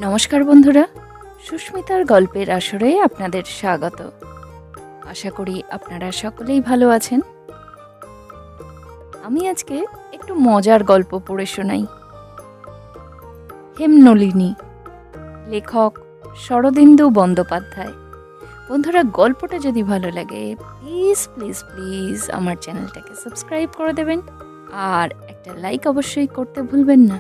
নমস্কার বন্ধুরা, সুস্মিতার গল্পের আসরে আপনাদের স্বাগত। আশা করি আপনারা সকলেই ভালো আছেন। আমি আজকে একটু মজার গল্প পড়ে শোনাই। হেমনলিনী, লেখক শরদিন্দু বন্দ্যোপাধ্যায়। বন্ধুরা, গল্পটা যদি ভালো লাগে প্লিজ প্লিজ প্লিজ আমার চ্যানেলটাকে সাবস্ক্রাইব করে দেবেন, আর একটা লাইক অবশ্যই করতে ভুলবেন না।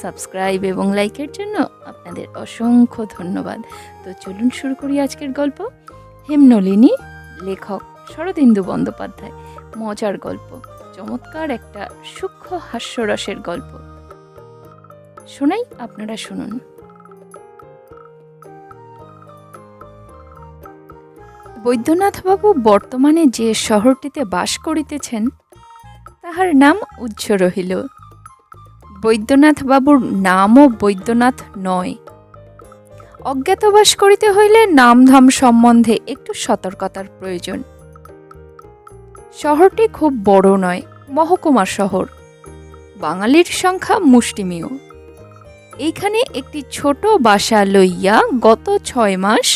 সাবস্ক্রাইব এবং লাইকের জন্য আপনাদের অসংখ্য ধন্যবাদ। তো চলুন শুরু করি আজকের গল্প। হেমনলিনী, লেখক শরদিন্দু বন্দ্যোপাধ্যায়। মজার গল্প, চমৎকার একটা সূক্ষ্ম হাস্যরসের গল্প শোনাই, আপনারা শুনুন। বৈদ্যনাথবাবু বর্তমানে যে শহরটিতে বাস করিতেছেন তাহার নাম উজ্জ রহিল। বৈদ্যনাথবাবুর নামও বৈদ্যনাথ নয়। অজ্ঞাতবাস করিতে হইলে নামধাম সম্বন্ধে একটু সতর্কতার প্রয়োজন। শহরটি খুব বড় নয়, মহকুমা শহর। বাঙালির সংখ্যা মুষ্টিমেয়। এইখানে একটি ছোট বাসা লইয়া গত 6 মাস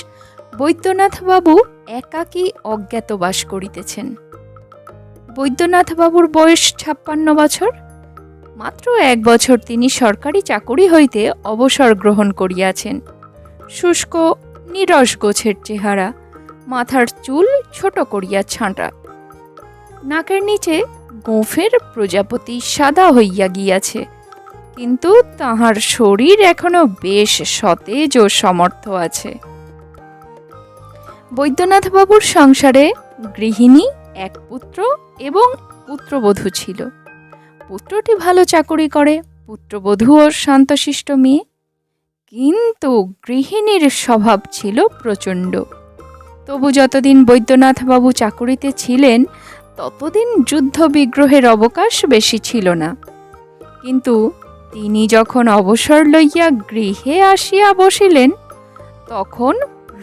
বৈদ্যনাথবাবু একাকী অজ্ঞাতবাস করিতেছেন। বৈদ্যনাথবাবুর বয়স 56 বছর। মাত্র 1 বছর তিনি সরকারি চাকরি হইতে অবসর গ্রহণ করিয়াছেন। শুষ্ক নিরস গোছের চেহারা, মাথার চুল ছোট করিয়া ছাঁটা, নাকের নিচে গোঁফের প্রজাপতি সাদা হইয়া গিয়াছে, কিন্তু তাহার শরীর এখনো বেশ সতেজ ও সমর্থ আছে। বৈদ্যনাথবাবুর সংসারে গৃহিণী, এক পুত্র এবং পুত্রবধূ ছিল। পুত্রটি ভালো চাকরি করে, পুত্রবধূও শান্তশিষ্ট মেয়ে, কিন্তু গৃহিণীর স্বভাব ছিল প্রচণ্ড। তবু যতদিন বৈদ্যনাথবাবু চাকরিতে ছিলেন ততদিন যুদ্ধ বিগ্রহের অবকাশ বেশি ছিল না। কিন্তু তিনি যখন অবসর লইয়া গৃহে আসিয়া বসিলেন তখন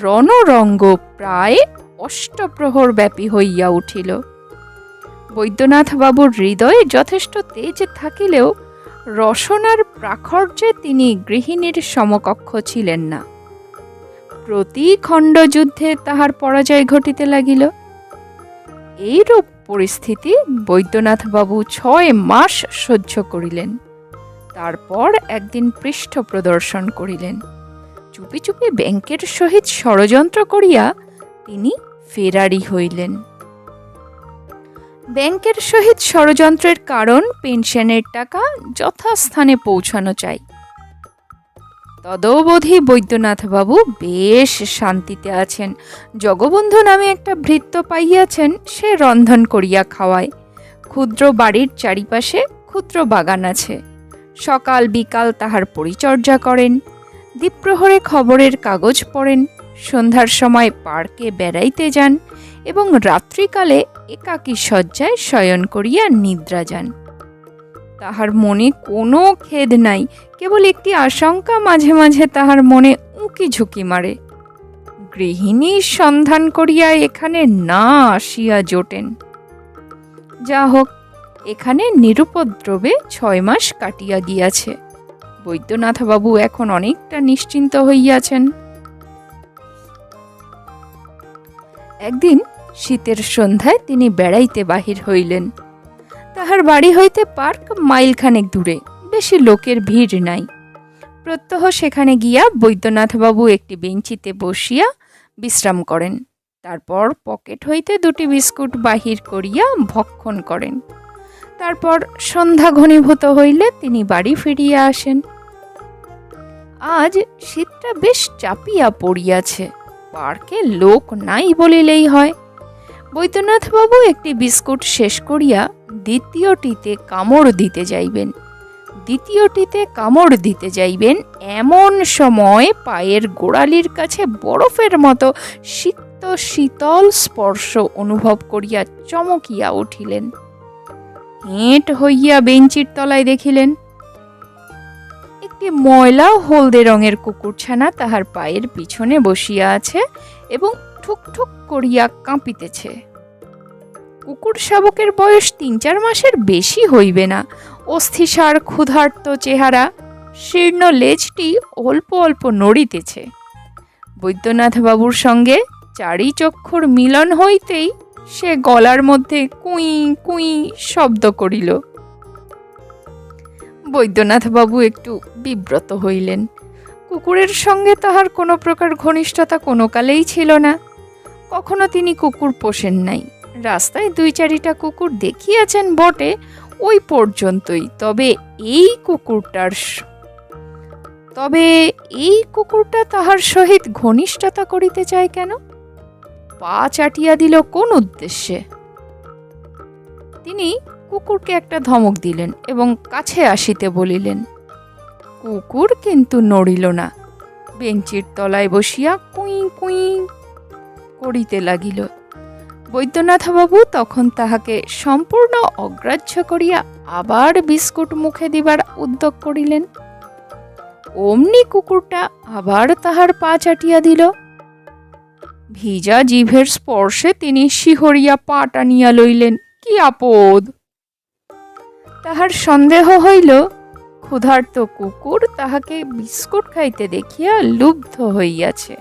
রণরঙ্গ প্রায় অষ্টপ্রহর ব্যাপী হইয়া উঠিল। বৈদ্যনাথবাবুর হৃদয়ে যথেষ্ট তেজ থাকিলেও রসনার প্রাখর্যে তিনি গৃহিণীর সমকক্ষ ছিলেন না। প্রতি খণ্ডযুদ্ধে তাহার পরাজয় ঘটিতে লাগিল। এইরূপ পরিস্থিতি বৈদ্যনাথবাবু 6 মাস সহ্য করিলেন। তারপর একদিন পৃষ্ঠ প্রদর্শন করিলেন। চুপি চুপি ব্যাংকের সহিত ষড়যন্ত্র করিয়া তিনি ফেরারি হইলেন। ব্যাংকের সহিত ষড়যন্ত্রের কারণ পেনশনের টাকা যথাস্থানে পৌঁছানো চাই। তদবধি বৈদ্যনাথবাবু বেশ শান্তিতে আছেন। জগবন্ধু নামে একটা ভৃত্য পাইয়াছেন, সে রন্ধন করিয়া খাওয়ায়। ক্ষুদ্র বাড়ির চারিপাশে ক্ষুদ্র বাগান আছে। সকাল বিকাল তাহার পরিচর্যা করেন। দ্বিপ্রহরে খবরের কাগজ পড়েন, সন্ধ্যার সময় পার্কে বেড়াইতে যান এবং রাত্রিকালে একাকী শয্যায় শয়ন করিয়া নিদ্রা যান। তাহার মনে কোনো খেদ নাই, কেবল একটি আশঙ্কা মাঝে মাঝে তাহার মনে উঁকি ঝুঁকি মারে। গৃহিণীর সন্ধান করিয়া এখানে না আসিয়া জোটেন। যা হোক, এখানে নিরুপদ্রবে 6 মাস কাটিয়া গিয়াছে। বৈদ্যনাথবাবু এখন অনেকটা নিশ্চিন্ত হইয়াছেন। একদিন শীতের সন্ধ্যায় তিনি বেড়াইতে বাহির হইলেন। তাহার বাড়ি হইতে পার্ক মাইলখানেক দূরে, বেশি লোকের ভিড় নাই। প্রত্যহ সেখানে গিয়া বৈদ্যনাথবাবু একটি বেঞ্চিতে বসিয়া বিশ্রাম করেন। তারপর পকেট হইতে 2টি বিস্কুট বাহির করিয়া ভক্ষণ করেন। তারপর সন্ধ্যা ঘনীভূত হইলে তিনি বাড়ি ফিরিয়া আসেন। আজ শীতটা বেশ চাপিয়া পড়িয়াছে, পার্কে লোক নাই বলিলেই হয়। বৈদ্যনাথবাবু একটি বিস্কুট শেষ করিয়া দ্বিতীয়টিতে কামড় দিতে যাইবেন এমন সময় পায়ের গোড়ালির কাছে বরফের মতো শীতল স্পর্শ অনুভব করিয়া চমকিয়া উঠিলেন। হেঁট হইয়া বেঞ্চির তলায় দেখিলেন একটি ময়লা হলদে রঙের কুকুরছানা তাহার পায়ের পিছনে বসিয়া আছে এবং ঠুকঠুক করিয়া কাঁপিতেছে। কুকুর শাবকের বয়স 3-4 মাসের বেশি হইবে না। অস্থিসার ক্ষুধার্ত চেহারা, শীর্ণ লেজটি অল্প অল্প নড়িতেছে। বৈদ্যনাথ বাবুর সঙ্গে চারি চক্ষুর মিলন হইতেই সে গলার মধ্যে কুই কুই শব্দ করিল। বৈদ্যনাথ বাবু একটু বিব্রত হইলেন। কুকুরের সঙ্গে তাহার কোনো প্রকার ঘনিষ্ঠতা কোনো কালেই ছিল না। কখনো তিনি কুকুর পোষেন নাই। রাস্তায় 2-4টা কুকুর দেখিয়াছেন বটে, ওই পর্যন্তই। তবে এই কুকুরটা তাহার সহিত ঘনিষ্ঠতা করিতে চায় কেন? পা চাটিয়া দিল কোন উদ্দেশ্যে? তিনি কুকুরকে একটা ধমক দিলেন এবং কাছে আসিতে বলিলেন। কুকুর কিন্তু নড়িল না, বেঞ্চির তলায় বসিয়া কুই কুই করিতে লাগিল। বৈদ্যনাথবাবু তখন তাহাকে সম্পূর্ণ অগ্রাহ্য করিয়া আবার বিস্কুট মুখে দিবার উদ্যোগ করিলেন। অমনি কুকুরটা আবার তাহার পা চাটিয়া দিল। ভিজা জিভের স্পর্শে তিনি শিহরিয়া পা টানিয়া লইলেন। কি আপদ! তাহার সন্দেহ হইল ক্ষুধার্ত কুকুর তাহাকে বিস্কুট খাইতে দেখিয়া লুব্ধ হইয়াছে।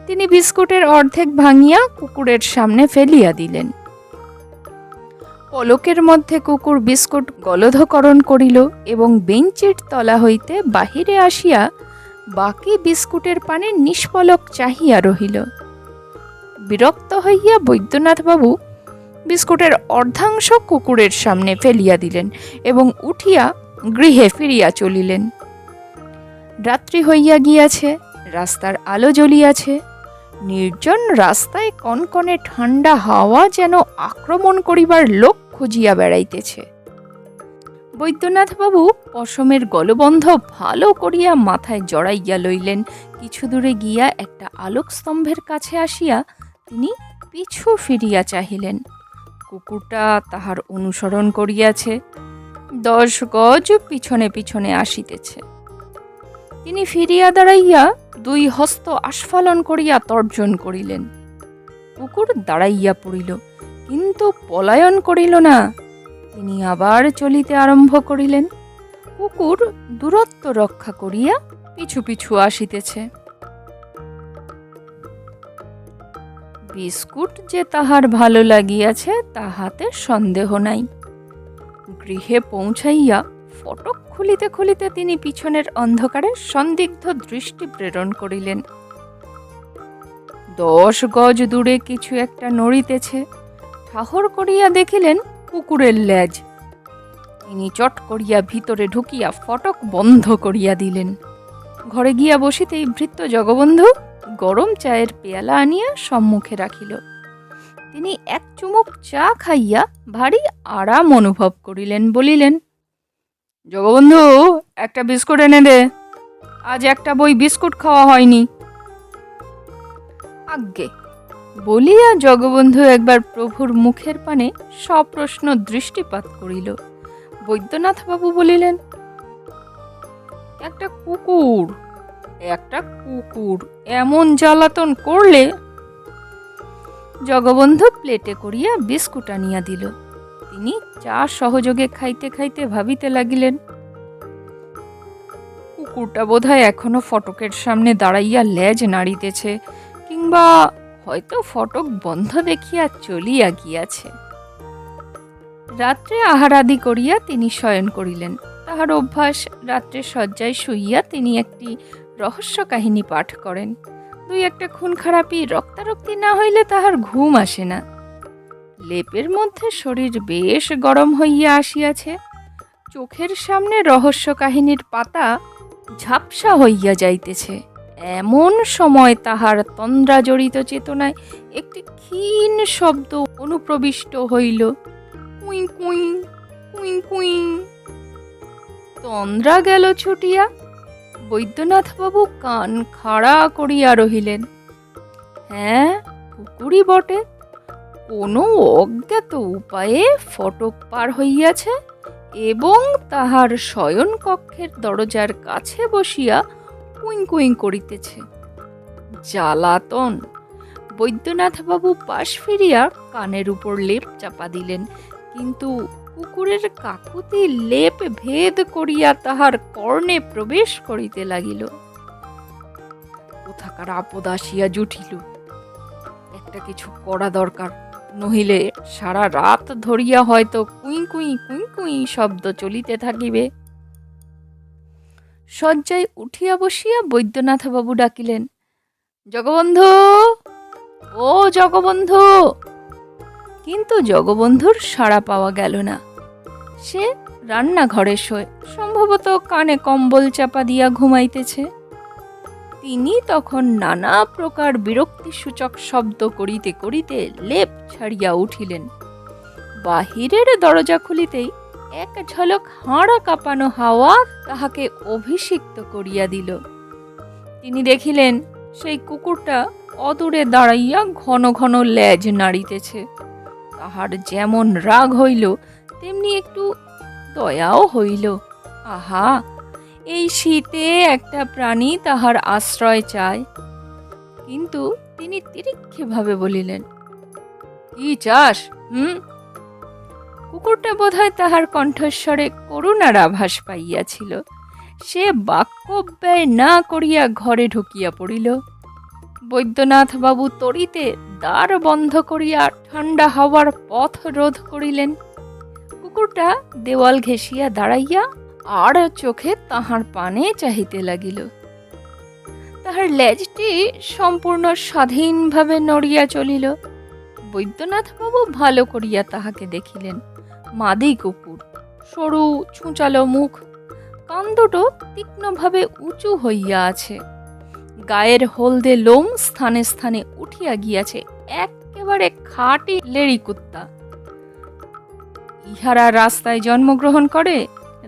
তিনি বিস্কুটের অর্ধেক ভাঙিয়া কুকুরের সামনে ফেলিয়া দিলেন। পলকের মধ্যে কুকুর বিস্কুট গলধকরণ করিল এবং বেঞ্চির তলা হইতে বাহিরে আসিয়া বাকি বিস্কুটের পানে নিষ্পলক চাহিয়া রহিল। বিরক্ত হইয়া বৈদ্যনাথবাবু বিস্কুটের অর্ধাংশ কুকুরের সামনে ফেলিয়া দিলেন এবং উঠিয়া গৃহে ফিরিয়া চলিলেন। রাত্রি হইয়া গিয়াছে, রাস্তার আলো জ্বলিয়াছে। নির্জন রাস্তায় কনকনে ঠান্ডা হাওয়া যেন আক্রমণ করিবার লোক খুঁজিয়া বেড়াইতেছে। বৈদ্যনাথবাবু পশমের গলবন্ধ ভালো করিয়া মাথায় জড়াইয়া লইলেন। কিছু দূরে গিয়া একটা আলোকস্তম্ভের কাছে আসিয়া তিনি পিছু ফিরিয়া চাহিলেন। কুকুরটা তাহার অনুসরণ করিয়াছে, 10 গজ পিছনে পিছনে আসিতেছে। তিনি ফিরিয়া দাঁড়াইয়া 2 হস্ত আস্ফালন করিয়া তর্জন করিলেন। কুকুর দাঁড়াইয়া পড়িল, কিন্তু পলায়ন করিল না। তিনি আবার চলিতে আরম্ভ করিলেন। কুকুর দূরত্ব রক্ষা করিয়া পিছু পিছু আসিতেছে। বিস্কুট যে তাহার ভালো লাগিয়াছে তাহাতে সন্দেহ নাই। গৃহে পৌঁছাইয়া ফটক খুলিতে খুলিতে তিনি পিছনের অন্ধকারে সন্দিগ্ধ দৃষ্টি প্রেরণ করিলেন। 10 গজ দূরে কিছু একটা নড়িতেছে। ঠাহর করিয়া দেখিলেন কুকুরের লেজ। তিনি চট করিয়া ভিতরে ঢুকিয়া ফটক বন্ধ করিয়া দিলেন। ঘরে গিয়া বসিতেই ভৃত্য জগবন্ধু গরম চায়ের পেয়ালা আনিয়া সম্মুখে রাখিল। তিনি এক চুমুক চা খাইয়া ভারী আরাম অনুভব করিলেন। বলিলেন, জগবন্ধু, একটা বিস্কুট এনে দে, আজ একটা বই বিস্কুট খাওয়া হয়নি। আজ্ঞে বলিয়া জগবন্ধু একবার প্রভুর মুখের পানে সপ্রশ্ন দৃষ্টিপাত করিল। বৈদ্যনাথবাবু বলিলেন, একটা কুকুর এমন জ্বালাতন করলে। জগবন্ধু প্লেটে করিয়া বিস্কুট আনিয়া দিল। তিনি চা সহযোগে খাইতে খাইতে ভাবিতে লাগিলেন, কুকুরটা বোধহয় এখনো ফটকের সামনে দাঁড়াইয়া লেজ নাড়িতেছে, কিংবা হয়তো ফটক বন্ধ দেখিয়া চলিয়া গিয়াছে। রাত্রে আহারাদি করিয়া তিনি শয়ন করিলেন। তাহার অভ্যাস, রাত্রে শয্যায় শুইয়া তিনি একটি রহস্য কাহিনী পাঠ করেন। 2-1 খুন খারাপি, রক্তারক্তি না হইলে তাহার ঘুম আসে না। লেপের মধ্যে শরীর বেশ গরম হইয়া আসিয়াছে। চোখের সামনে রহস্য কাহিনীর পাতা ঝাপসা হইয়া যাইতেছে। এমন সময় তাহার তন্দ্রাজড়িত চেতনায় একটি ক্ষীণ শব্দ অনুপ্রবিষ্ট হইল। কুই কুই কুই কুই। তন্দ্রা গেল ছুটিয়া। বৈদ্যনাথবাবু কান খাড়া করিয়া রহিলেন। হ্যাঁ, কুকুরই বটে। কোনো অজ্ঞাত উপায়ে ফটক পার হইয়াছে এবং তাহার শয়ন কক্ষের দরজার কাছে বসিয়া কুই কুই করিতেছে। জ্বালাতন! বৈদ্যনাথবাবু পাশ ফিরিয়া কানের উপর লেপ চাপা দিলেন, কিন্তু কুকুরের কাকুতি লেপ ভেদ করিয়া তাহার কর্ণে প্রবেশ করিতে লাগিল। কোথাকার আপদ আসিয়া জুটিল, একটা কিছু করা দরকার, নহিলে সারা রাত ধরিয়া হয়তো কুই কুই কুই কুই শব্দ চলিতে থাকিবে। শয্যায় উঠিয়া বসিয়া বৈদ্যনাথবাবু ডাকিলেন, জগবন্ধু, ও জগবন্ধু! কিন্তু জগবন্ধুর সাড়া পাওয়া গেল না। সে রান্নাঘরে শোয়, সম্ভবত কানে কম্বল চাপা দিয়া ঘুমাইতেছে। তিনি তখন নানা প্রকার বিরক্তিসূচক শব্দ করিতে করিতে লেপ ছাড়িয়া উঠিলেন। বাহিরের দরজা খুলিতেই এক ঝলক হাড় কাঁপানো হাওয়া তাহাকে অভিষিক্ত করিয়া দিল। তিনি দেখিলেন সেই কুকুরটা অদূরে দাঁড়াইয়া ঘন ঘন লেজ নাড়িতেছে। তাহার যেমন রাগ হইল, তেমনি একটু দয়াও হইল। আহা, এই শীতে একটা প্রাণী তাহার আশ্রয় চায়। কিন্তু তিনি তিরিক্ষভাবে বলিলেন, কি চাস? কুকুরটা বোধহয় তাহার কণ্ঠস্বরে করুণার আভাস পাইয়াছিল। সে বাক্য ব্যয় না করিয়া ঘরে ঢুকিয়া পড়িল। বৈদ্যনাথবাবু তড়িতে দ্বার বন্ধ করিয়া ঠান্ডা হাওয়ার পথ রোধ করিলেন। কুকুরটা দেওয়াল ঘেঁষিয়া দাঁড়াইয়া আর চোখে তাহার পানে চাহিতে লাগিল। তাহার লেজটি সম্পূর্ণ স্বাধীনভাবে নড়িয়া চলিল। বৈদ্যনাথবাবু ভালো করিয়া তাহাকে দেখিলেন। মাদি কুকুর, সরু ছুঁচালো মুখ, কান দুটো তীক্ষ্ণভাবে উঁচু হইয়া আছে, গায়ের হলদে লোম স্থানে স্থানে উঠিয়া গিয়াছে, একেবারে খাঁটি লেড়ি কুত্তা। ইহারা রাস্তায় জন্মগ্রহণ করে,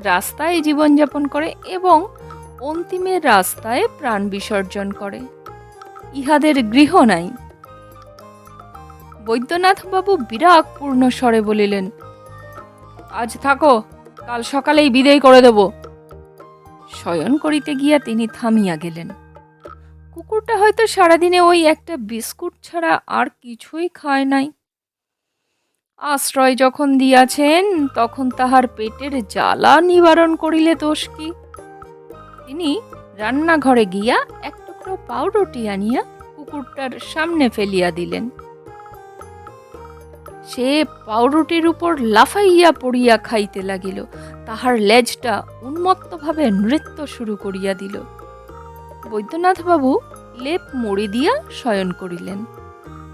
রাস্তায় জীবনযাপন করে এবং অন্তিমে রাস্তায় প্রাণ বিসর্জন করে। ইহাদের গৃহ নাই। বৈদ্যনাথবাবু বিরাগপূর্ণ স্বরে বলিলেন, আজ থাকো, কাল সকালেই বিদায় করে দেব। শয়ন করিতে গিয়া তিনি থামিয়া গেলেন। কুকুরটা হয়তো সারাদিনে ওই একটা বিস্কুট ছাড়া আর কিছুই খায় নাই। আশ্রয় যখন দিয়াছেন, তখন তাহার পেটের জ্বালা নিবারণ করিলে দোষ কি? তিনি রান্নাঘরে গিয়া এক টুকরো পাউরুটি আনিয়া কুকুরটার সামনে ফেলিয়া দিলেন। সে পাউরুটির উপর লাফাইয়া পড়িয়া খাইতে লাগিল। তাহার লেজটা উন্মত্তভাবে নৃত্য শুরু করিয়া দিল। বৈদ্যনাথবাবু লেপ মুড়ি দিয়া শয়ন করিলেন।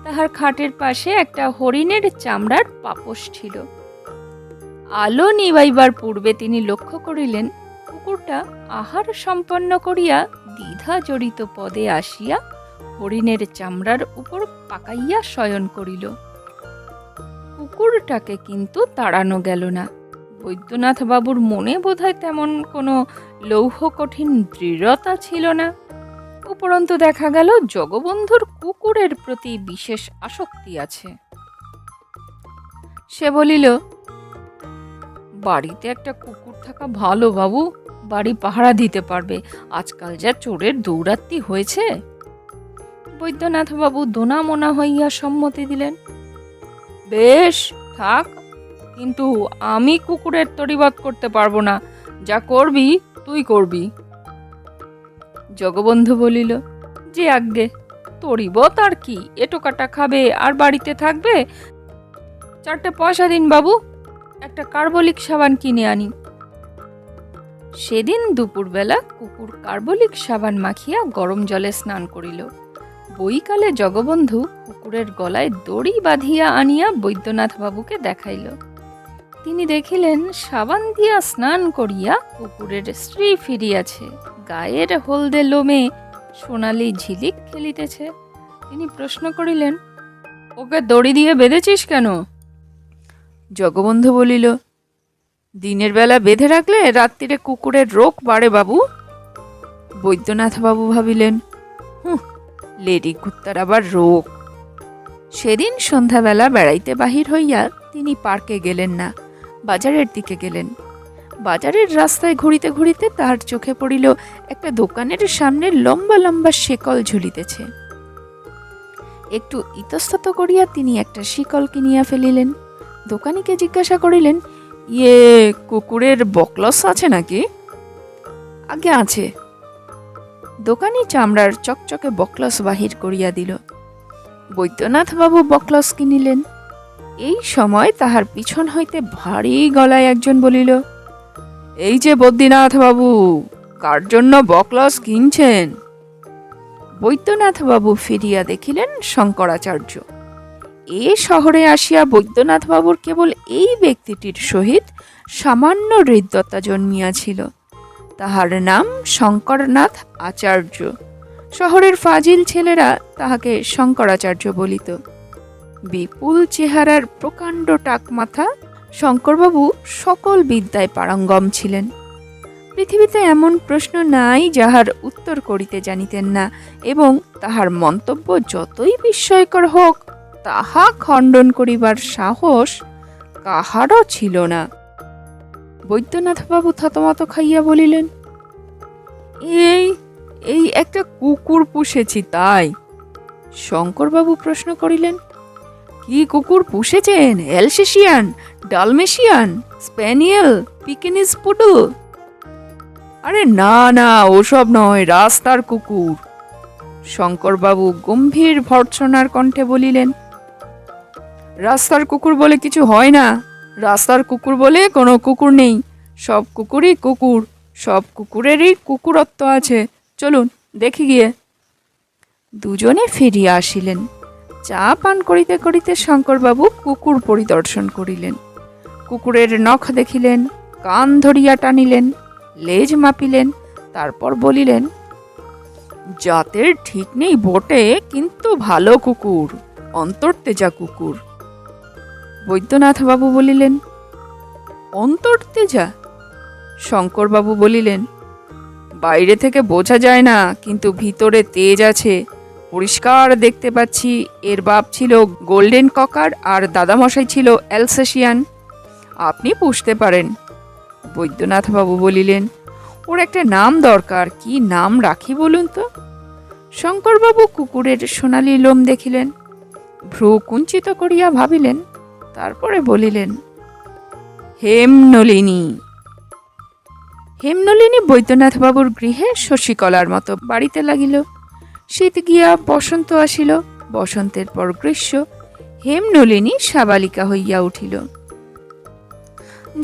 তাহার খাটের পাশে একটা হরিণের চামড়ার পাপোশ ছিল। আলো নিবাইবার পূর্বে তিনি লক্ষ্য করিলেন কুকুরটা আহার সম্পন্ন করিয়া দ্বিধা জড়িত পদে আসিয়া হরিণের চামড়ার উপর পাকাইয়া শয়ন করিল। কুকুরটাকে কিন্তু তাড়ানো গেল না। বৈদ্যনাথবাবুর মনে বোধহয় তেমন কোনো লৌহ কঠিন দৃঢ়তা ছিল না। উপরন্তু দেখা গেল জগবন্ধুর কুকুরের প্রতি বিশেষ আসক্তি আছে। সে বলিল, বাড়িতে একটা কুকুর থাকা ভালো বাবু, বাড়ি পাহারা দিতে পারবে, আজকাল যা চোরের দৌরাত্মি হয়েছে। বৈদ্যনাথবাবু দোনা মোনা হইয়া সম্মতি দিলেন। বেশ, থাক, কিন্তু আমি কুকুরের তরিবাদ করতে পারবো না, যা করবি তুই করবি। জগবন্ধু বলিল, যে আজ্ঞে, তরিবত আর কি, এটো কাটা খাবে আর বাড়িতে থাকবে। 4টে পয়সা দিন বাবু, একটা কার্বলিক সাবান কিনে আনি। সেদিন দুপুরবেলা কুকুর কার্বলিক সাবান মাখিয়া গরম জলে স্নান করিল। বৈকালে জগবন্ধু কুকুরের গলায় দড়ি বাঁধিয়া আনিয়া বৈদ্যনাথবাবুকে দেখাইল। তিনি দেখিলেন সাবান দিয়া স্নান করিয়া কুকুরের স্ত্রী ফিরিয়াছে, গায়ের হলদে লোমে সোনালি ঝিলিক খেলিতেছে। তিনি প্রশ্ন করিলেন, ওকে দড়ি দিয়ে বেঁধেছিস কেন? জগবন্ধু বলিল, দিনের বেলা বেঁধে রাখলে রাত্রিরে কুকুরের রোগ বাড়ে বাবু। বৈদ্যনাথবাবু ভাবিলেন, লেডি কুত্তার আবার রোগ। সেদিন সন্ধ্যাবেলা বেড়াইতে বাহির হইয়া তিনি পার্কে গেলেন না, বাজারের দিকে গেলেন। বাজারের রাস্তায় ঘুরিতে ঘুরিতে তাহার চোখে পড়িল একটা দোকানের সামনে লম্বা লম্বা শিকল ঝুলিতেছে। একটু ইতস্তত করিয়া তিনি একটা শিকল কিনিয়া ফেলিলেন। দোকানীকে জিজ্ঞাসা করিলেন, ইয়ে, কুকুরের বকলস আছে নাকি? আগে আছে। দোকানি চামড়ার চকচকে বকলস বাহির করিয়া দিল। বৈদ্যনাথ বাবু বকলস কিনিলেন। এই সময় তাহার পিছন হইতে ভারী গলায় একজন বলিল, এই যে বদ্রীনাথ বাবু, কার জন্য বকলস কিনছেন? বৈদ্যনাথ বাবু ফিরিয়া দেখিলেন শঙ্করাচার্য। এ শহরে আসিয়া বৈদ্যনাথ বাবুর কেবল এই ব্যক্তিটির সহিত সামান্য হৃদ্যতা জন্মিয়াছিল। তাহার নাম শঙ্করনাথ আচার্য। শহরের ফাজিল ছেলেরা তাহাকে শঙ্করাচার্য বলিত। বিপুল চেহারার প্রকাণ্ড টাকমাথা শঙ্করবাবু সকল বিদ্যায় পারঙ্গম ছিলেন। পৃথিবীতে এমন প্রশ্ন নাই যাহার উত্তর করিতে জানিতেন না, এবং তাহার মন্তব্য যতই বিস্ময়কর হোক তাহা খণ্ডন করিবার সাহস কাহারও ছিল না। বৈদ্যনাথবাবু থতমত খাইয়া বলিলেন, এই এই একটা কুকুর পুষেছি তাই। শঙ্করবাবু প্রশ্ন করিলেন, কি কুকুর পুষেছেন? Alsatian, Dalmatian, spaniel, Pekingese poodle? আরে না না, ওসব নয়, রাস্তার কুকুর। শঙ্করবাবু গম্ভীর ভর্ৎসনার কণ্ঠে বলিলেন, রাস্তার কুকুর বলে কিছু হয় না। রাস্তার কুকুর বলে কোনো কুকুর নেই। সব কুকুরই কুকুর, সব কুকুরেরই কুকুরত্ব আছে। চলুন দেখি গিয়ে। দুজনে ফিরিয়া আসিলেন। চা পান করিতে করিতে শঙ্করবাবু কুকুর পরিদর্শন করিলেন। কুকুরের নখ দেখিলেন, কান ধরিয়া টানিলেন, লেজ মাপিলেন, তারপর বলিলেন, জাতের ঠিক নেই বটে, কিন্তু ভালো কুকুর, অন্তর্তেজা কুকুর। বৈদ্যনাথবাবু বলিলেন, অন্তর্তেজা? শঙ্করবাবু বলিলেন, বাইরে থেকে বোঝা যায় না, কিন্তু ভিতরে তেজ আছে। পরিষ্কার দেখতে পাচ্ছি। এর বাপ ছিল গোল্ডেন ককার আর দাদামশাই ছিল অ্যালসেশিয়ান। আপনি পুষতে পারেন। বৈদ্যনাথবাবু বলিলেন, ওর একটা নাম দরকার, কি নাম রাখি বলুন তো? শঙ্করবাবু কুকুরের সোনালি লোম দেখিলেন, ভ্রু কুঞ্চিত করিয়া ভাবিলেন, তারপরে বলিলেন, হেমনলিনী। হেমনলিনী বৈদ্যনাথবাবুর গৃহে শশীকলার মতো বাড়িতে লাগিল। শীত গিয়া বসন্ত আসিল, বসন্তের পর গ্রীষ্ম। হেমনলিনী সাবালিকা হইয়া উঠিল।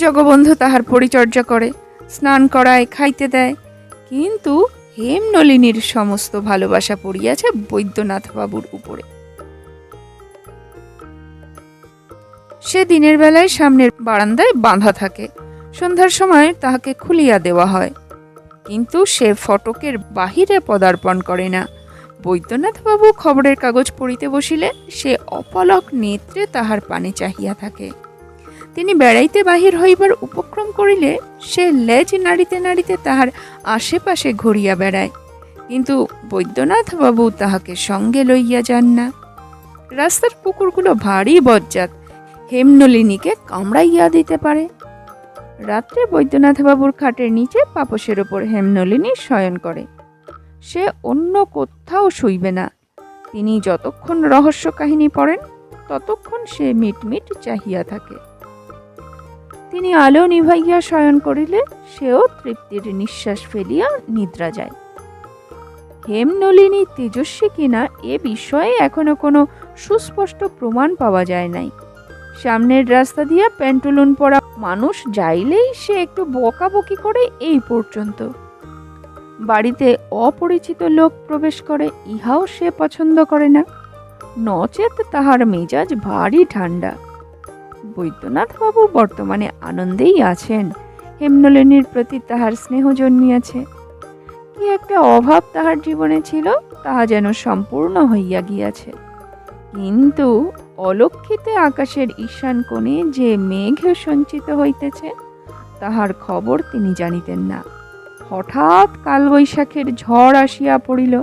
জগবন্ধু তাহার পরিচর্যা করে, স্নান করায়, খাইতে দেয়, কিন্তু হেমনলিনীর সমস্ত ভালোবাসা পড়িয়াছে বৈদ্যনাথবাবুর উপরে। সে দিনের বেলায় সামনের বারান্দায় বাঁধা থাকে, সন্ধ্যার সময় তাহাকে খুলিয়া দেওয়া হয়, কিন্তু সে ফটকের বাহিরে পদার্পণ করে না। বৈদ্যনাথবাবু খবরের কাগজ পড়িতে বসিলে সে অপলক নেত্রে তাহার পানে চাহিয়া থাকে। তিনি বেড়াইতে বাহির হইবার উপক্রম করিলে সে লেজ নাড়িতে নাড়িতে তাহার আশেপাশে ঘুরিয়া বেড়ায়, কিন্তু বৈদ্যনাথবাবু তাহাকে সঙ্গে লইয়া যান না। রাস্তার কুকুরগুলো ভারী বজ্জাত, হেমনলিনীকে কামড়াইয়া দিতে পারে। রাত্রে বৈদ্যনাথবাবুর খাটের নিচে পাপোশের ওপর হেমনলিনী শয়ন করে। সে অন্য কোথাও শুইবে না। তিনি যতক্ষণ রহস্য কাহিনী পড়েন ততক্ষণ সে মিটমিট চাহিয়া থাকে। তিনি আলো নিভাইয়া শয়ন করিলে সেও তৃপ্তির নিঃশ্বাস ফেলিয়া নিদ্রা যায়। হেমনলিনী তেজস্বী কিনা এ বিষয়ে এখনো কোনো সুস্পষ্ট প্রমাণ পাওয়া যায় নাই। সামনের রাস্তা দিয়া প্যান্টুলুন পরা মানুষ যাইলেই সে একটু বকাবকি করে, এই পর্যন্ত। বাড়িতে অপরিচিত লোক প্রবেশ করে, ইহাও সে পছন্দ করে না, নচেত তাহার মেজাজ ভারী ঠান্ডা। বৈদ্যনাথবাবু বর্তমানে আনন্দেই আছেন। হেমনলিনীর প্রতি তাহার স্নেহ জন্মিয়াছে। কি একটা অভাব তাহার জীবনে ছিল, তাহা যেন সম্পূর্ণ হইয়া গিয়াছে। কিন্তু অলক্ষিতে আকাশের ঈশান কোণে যে মেঘ সঞ্চিত হইতেছে তাহার খবর তিনি জানিতেন না। হঠাৎ কালবৈশাখের ঝড় আসিয়া পড়িল।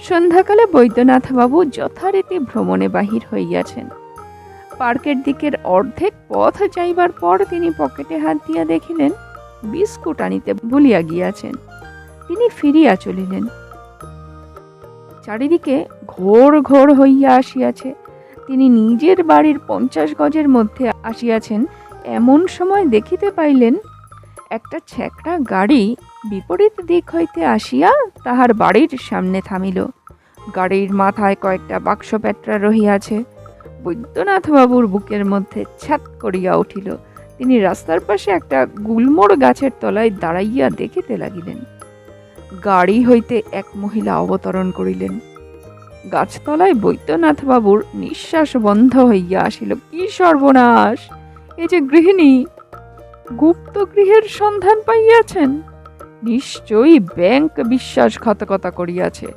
সন্ধ্যাকালে বৈদ্যনাথবাবু যথারীতি ভ্রমণে বাহির হইয়াছেন। পার্কের দিকের অর্ধেক পথ যাইবার পর তিনি পকেটে হাত দিয়া দেখিলেন বিস্কুট আনিতে ভুলিয়া গিয়াছেন। তিনি ফিরিয়া চলিলেন। চারিদিকে ঘোর ঘোর হইয়া আসিয়াছে। তিনি নিজের বাড়ির 50 গজের মধ্যে আসিয়াছেন এমন সময় দেখিতে পাইলেন একটা ছেকড়া গাড়ি বিপরীত দিক হইতে আসিয়া তাহার বাড়ির সামনে থামিল। গাড়ির মাথায় কয়েকটা বাক্স পেটরা রহিয়াছে। বৈদ্যনাথবাবুর বুকের মধ্যে ছ্যাত করিয়া উঠিল। তিনি রাস্তার পাশে একটা গুলমোড় গাছের তলায় দাঁড়াইয়া দেখিতে লাগিলেন। গাড়ি হইতে এক মহিলা অবতরণ করিলেন। গাছতলায় বৈদ্যনাথবাবুর নিঃশ্বাস বন্ধ হইয়া আসিল। কি সর্বনাশ! এ যে গৃহিণী! গুপ্ত গৃহের সন্ধান পাইয়াছেন? নিশ্চয়ই ব্যাংক বিশ্বাসঘাতকতা করিয়াছে।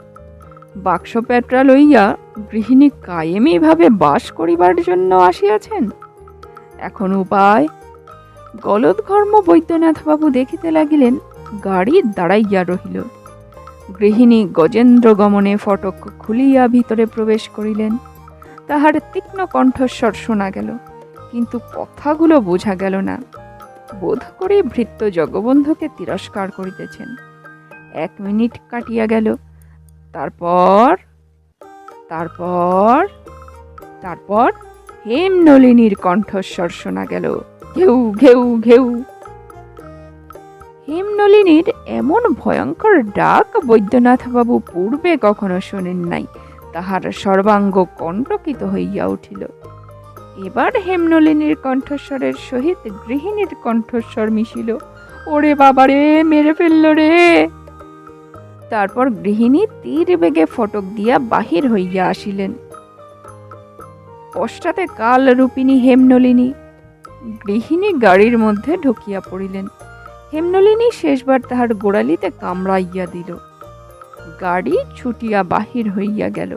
বাক্স পেটরা লইয়া গৃহিণী কায়েমি ভাবে বাস করিবার জন্য আসিয়াছেন। এখন উপায়? গলদঘর্ম বৈদ্যনাথবাবু দেখিতে লাগিলেন গাড়ি দাঁড়াইয়া রহিল। গৃহিণী গজেন্দ্র গমনে ফটক খুলিয়া ভিতরে প্রবেশ করিলেন। তাহার তীক্ষ্ণ কণ্ঠস্বর শোনা গেল, কিন্তু কথাগুলো বোঝা গেল না। বোধ করে ভৃত্য জগবন্ধুকে তিরস্কার করিতেছেন। 1 মিনিট কাটিয়া গেল। তারপর তারপর তারপর হেমনলিনীর কণ্ঠস্বর শোনা গেল, ঘেউ ঘেউ ঘেউ। হেমনলিনীর এমন ভয়ঙ্কর ডাক বৈদ্যনাথবাবু পূর্বে কখনো শোনেন নাই। তাহার সর্বাঙ্গ কণ্টকিত হইয়া উঠিল। এবার হেমনলিনীর কণ্ঠস্বরের সহিত গৃহিণীর কণ্ঠস্বর মিশিল। ওরে বাবারে, মেরে ফেলল রে! তারপর গৃহিণী তীর বেগে ফটক দিয়া বাহির হইয়া আসিলেন। পশ্চাতে কাল রূপিণী হেমনলিনী। গৃহিণী গাড়ির মধ্যে ঢুকিয়া পড়িলেন। হেমনলিনী শেষবার তাহার গোড়ালিতে কামড়াইয়া দিল। গাড়ি ছুটিয়া বাহির হইয়া গেল।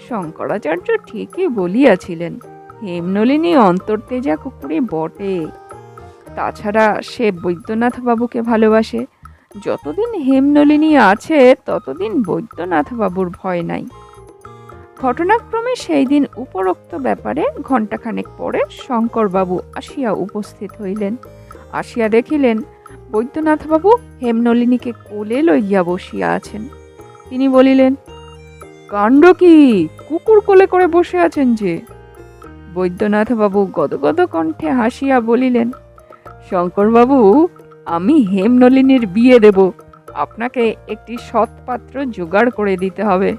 শঙ্করাচার্য ঠিকই বলিয়াছিলেন, হেমনলিনী অন্তর্তেজা কুকুরে বটে। তাছাড়া সে বৈদ্যনাথবাবুকে ভালোবাসে। যতদিন হেমনলিনী আছে ততদিন বৈদ্যনাথবাবুর ভয় নাই। ঘটনাক্রমে সেই দিন উপরোক্ত ব্যাপারে ঘণ্টাখানেক পরে শঙ্করবাবু আসিয়া উপস্থিত হইলেন। আসিয়া দেখিলেন বৈদ্যনাথবাবু হেমনলিনীকে কোলে লইয়া বসিয়া আছেন। তিনি বলিলেন, কাণ্ড কি! কুকুর কোলে করে বসে আছেন যে? বৈদ্যনাথবাবু গদগদ কণ্ঠে হাসিয়া বলিলেন, শঙ্করবাবু, আমি হেমনলিনীর বিয়ে দেব। আপনাকে একটি সৎ পাত্র জোগাড় করে দিতে হবে।